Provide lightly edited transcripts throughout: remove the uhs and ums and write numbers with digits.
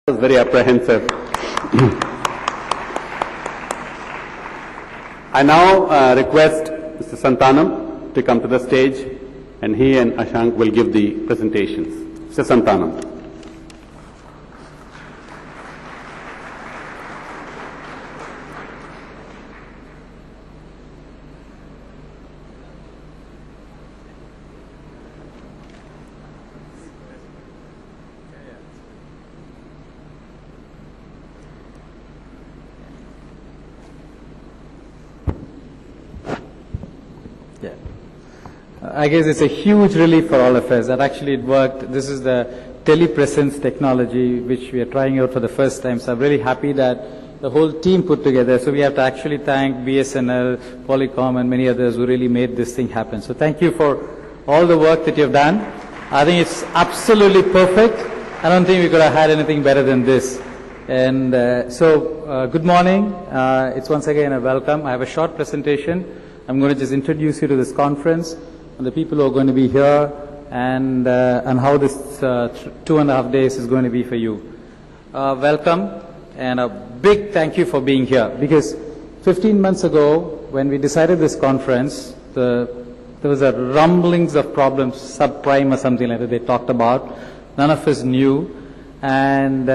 was very apprehensive. I now request Mr. Santhanam to come to the stage, and he and Ashank will give the presentations. Mr. Santhanam. I guess it's a huge relief for all of us that actually it worked. This is the telepresence technology which we are trying out for the first time. So I'm really happy that the whole team put together. So we have to actually thank BSNL, Polycom and many others who really made this thing happen. So thank you for all the work that you've done. I think it's absolutely perfect. I don't think we could have had anything better than this. And good morning. It's once again a welcome. I have a short presentation. I'm going to just introduce you to this conference and the people who are going to be here and how this 2.5 days is going to be for you. Welcome and a big thank you for being here, because 15 months ago when we decided this conference, there was a rumblings of problems, subprime or something like that they talked about. None of us knew, and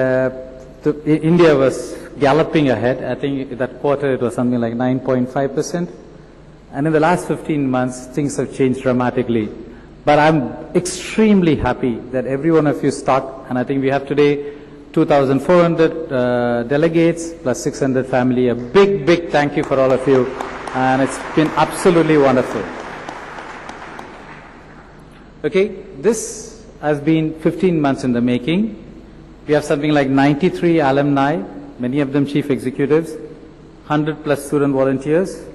India was galloping ahead. I think that quarter it was something like 9.5%. And in the last 15 months, things have changed dramatically. But I'm extremely happy that every one of you stuck, and I think we have today 2,400 delegates plus 600 family. A big, big thank you for all of you, and it's been absolutely wonderful. Okay, this has been 15 months in the making. We have something like 93 alumni, many of them chief executives, 100 plus student volunteers.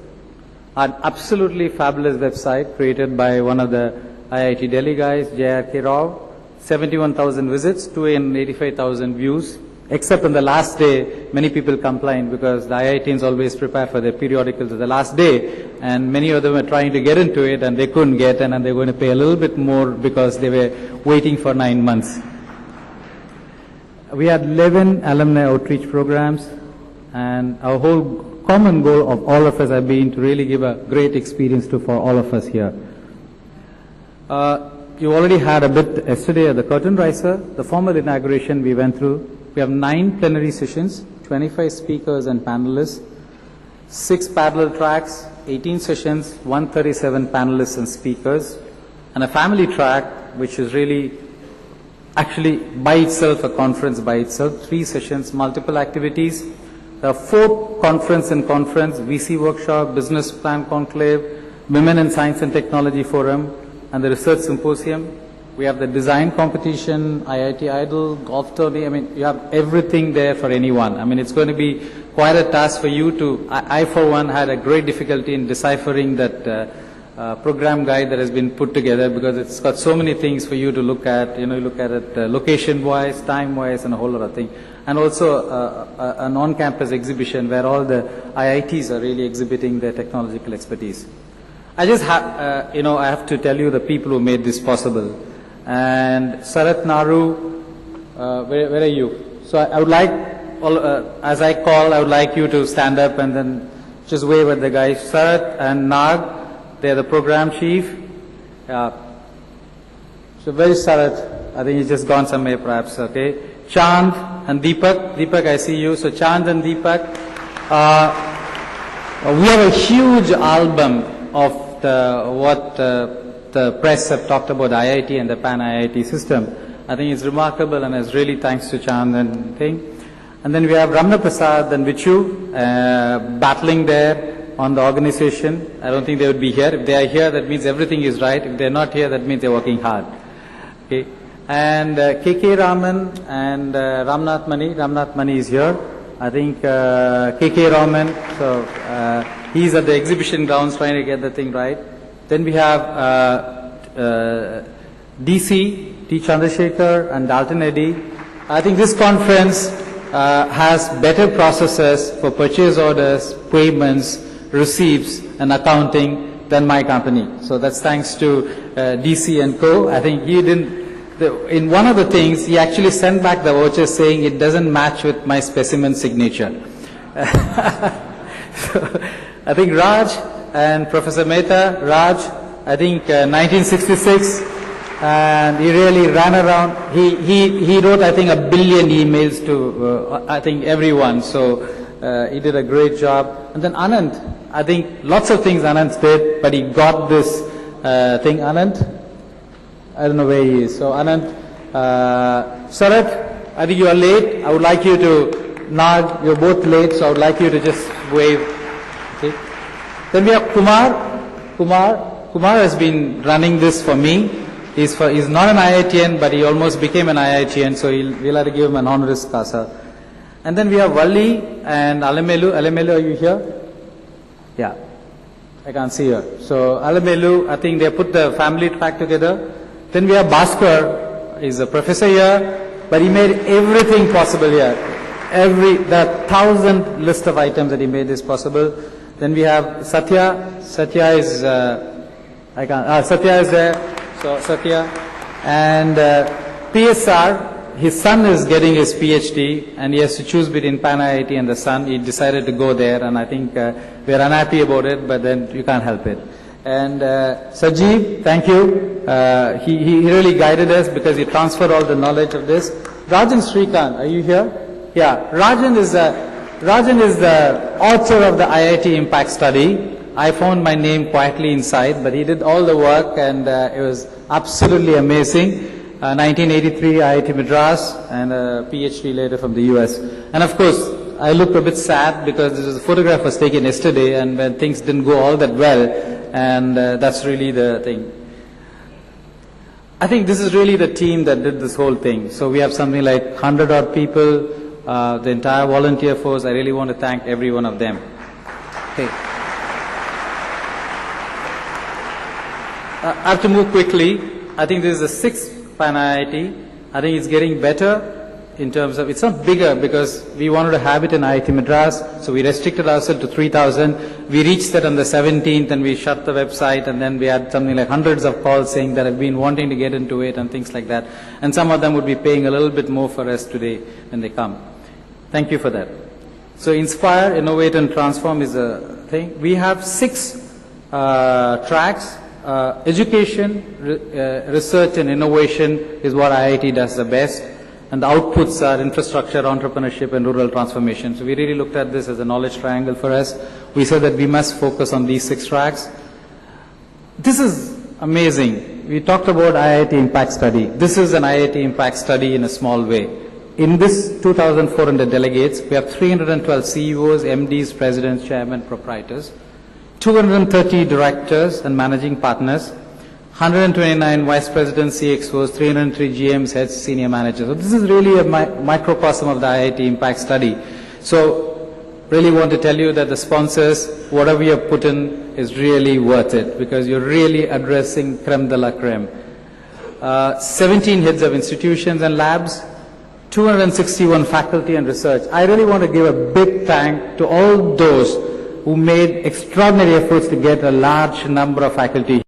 An absolutely fabulous website created by one of the IIT Delhi guys, J.R.K. Rao. 71,000 visits, 285,000 views. Except on the last day, many people complained because the IITians always prepare for their periodicals at the last day, and many of them were trying to get into it and they couldn't get, and they're going to pay a little bit more because they were waiting for 9 months. We had 11 alumni outreach programs, and our whole common goal of all of us have been to really give a great experience for all of us here. You already had a bit yesterday at the curtain riser, the formal inauguration we went through. We have 9 plenary sessions, 25 speakers and panelists, 6 parallel tracks, 18 sessions, 137 panelists and speakers, and a family track which is really actually by itself a conference by itself, 3 sessions, multiple activities. There are 4 conference, VC workshop, business plan conclave, Women in Science and Technology Forum, and the research symposium. We have the design competition, IIT Idol, golf tourney. I mean, you have everything there for anyone. I mean, it's going to be quite a task for you to, I for one had a great difficulty in deciphering that program guide that has been put together, because it's got so many things for you to look at. You know, you look at it location-wise, time-wise, and a whole lot of things. And also an on-campus exhibition where all the IITs are really exhibiting their technological expertise. I just have, I have to tell you the people who made this possible. And Sarat Naru, where are you? So I would like, as I call, I would like you to stand up and then just wave at the guys. Sarat and Nag, they're the program chief. So where is Sarat? I think he's just gone somewhere perhaps, okay. Chand and Deepak. Deepak, I see you. So Chand and Deepak. We have a huge album of what the press have talked about IIT and the PanIIT system. I think it's remarkable, and it's really thanks to Chand and thing. And then we have Ramna Prasad and Vichu battling there on the organization. I don't think they would be here. If they are here, that means everything is right. If they're not here, that means they're working hard. Okay. And KK Raman and Ramnath Mani. Ramnath Mani is here. I think KK Raman, so he's at the exhibition grounds trying to get the thing right. Then we have DC, T. Chandrasekhar and Dalton Eddy. I think this conference has better processes for purchase orders, payments, receipts and accounting than my company. So that's thanks to DC and Co. I think he didn't in one of the things, he actually sent back the voucher saying it doesn't match with my specimen signature. So, I think Raj and Professor Mehta, Raj, I think 1966, and he really ran around. He wrote, I think, 1 billion emails to, I think, everyone. So he did a great job. And then Anand, I think lots of things Anand did, but he got this thing. Anand, I don't know where he is. So Anand, Sarat, I think you are late. I would like you to nod. You're both late, so I would like you to just wave. Okay. Then we have Kumar. Kumar has been running this for me. He's not an IITian, but he almost became an IITian, so we'll have to give him an honoris causa. And then we have Valli and Alamelu. Alamelu, are you here? Yeah. I can't see her. So Alamelu, I think they put the family track together. Then we have Bhaskar. He's a professor here, but he made everything possible here. The 1,000 list of items that he made is possible. Then we have Satya. Satya is Satya is there. So Satya. And PSR, his son is getting his PhD, and he has to choose between PanIIT and the son. He decided to go there, and I think we're unhappy about it, but then you can't help it. And Sajeev, thank you. He really guided us because he transferred all the knowledge of this. Rajan Srikanth, are you here? Yeah, Rajan is the author of the IIT Impact Study. I found my name quietly inside, but he did all the work, and it was absolutely amazing. 1983 IIT Madras, and a PhD later from the US. And of course, I looked a bit sad because this photograph was taken yesterday, and when things didn't go all that well, and that's really the thing. I think this is really the team that did this whole thing. So we have something like 100 odd people, the entire volunteer force. I really want to thank every one of them. Okay. I have to move quickly. I think this is the 6th PanIIT. I think it's getting better in terms of, it's not bigger because we wanted to have it in IIT Madras, so we restricted ourselves to 3,000. We reached that on the 17th and we shut the website, and then we had something like hundreds of calls saying that have been wanting to get into it and things like that. And some of them would be paying a little bit more for us today when they come. Thank you for that. So Inspire, Innovate and Transform is a thing. We have 6 tracks. Education, research and innovation is what IIT does the best, and the outputs are infrastructure, entrepreneurship and rural transformation. So we really looked at this as a knowledge triangle for us. We said that we must focus on these 6 tracks. This is amazing. We talked about IIT Impact Study. This is an IIT Impact Study in a small way. In this 2,400 delegates, we have 312 CEOs, MDs, presidents, chairmen, proprietors, 230 directors and managing partners, 129 vice presidents, CXOs, 303 GMs, heads, senior managers. So this is really a microcosm of the IIT Impact Study. So really want to tell you that the sponsors, whatever you have put in is really worth it because you're really addressing creme de la creme. 17 heads of institutions and labs, 261 faculty and research. I really want to give a big thank to all those who made extraordinary efforts to get a large number of faculty